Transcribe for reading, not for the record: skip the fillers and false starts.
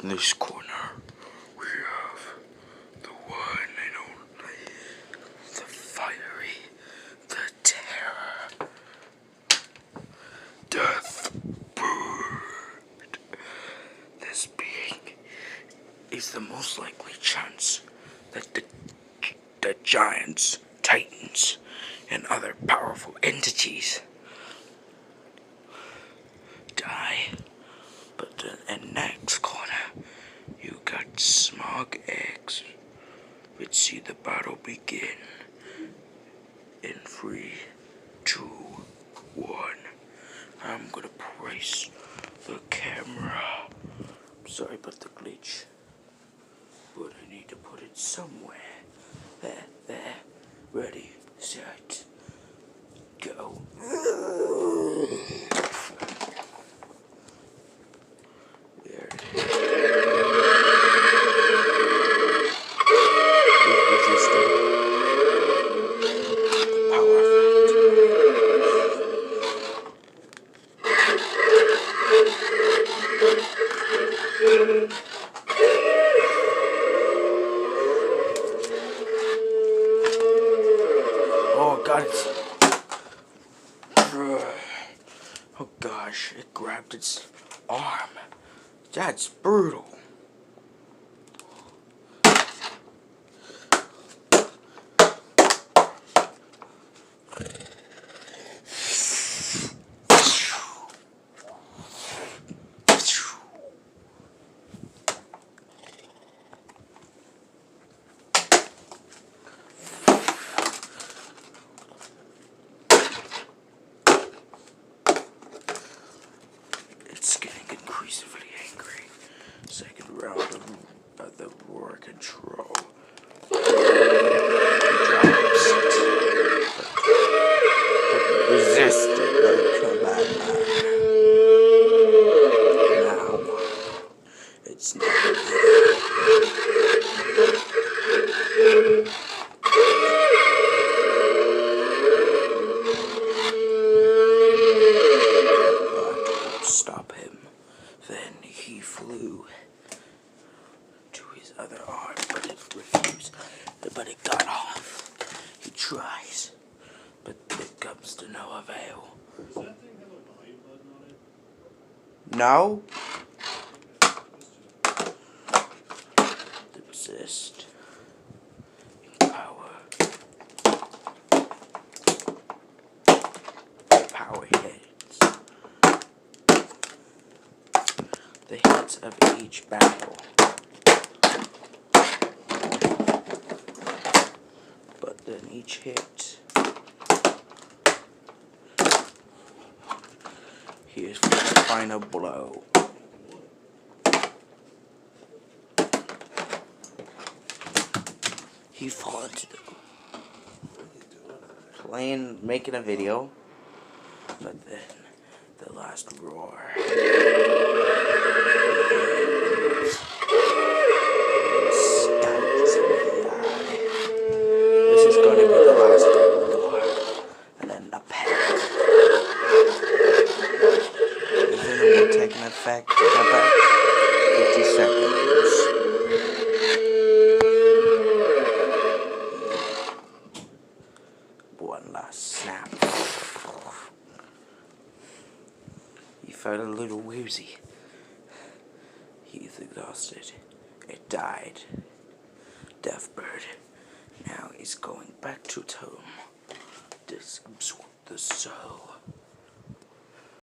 In this corner, we have the one and only, the fiery, the terror, Death Bird. This being is the most likely chance that the giants, titans, and other powerful entities die. But in next corner, you got smog eggs. Let's see the battle begin. In 3, 2, 1. I'm gonna place the camera. Sorry about the glitch, but I need to put it somewhere. There. Ready, set, go. There it is. Resisting the power effect. Oh god, oh gosh, it grabbed its arm. That's brutal. It's getting increasingly angry. Second round of the roar control. Resisted the command. Now it's not. Stop him. Then he flew to his other arm, but it refused. But it got off. He tries, but it comes to no avail. Does that thing have a volume button on it? No. The resist. Power hits. The hits of each battle. But then each hit, here's for the final blow. He fought making a video, but then the last roar. This is going to be the last roar, and then the pack. The venom will take an effect in about 50 seconds. One last snap. He felt a little woozy. He's exhausted. It died. Death Bird. Now he's going back to his home. This absorbed the soul.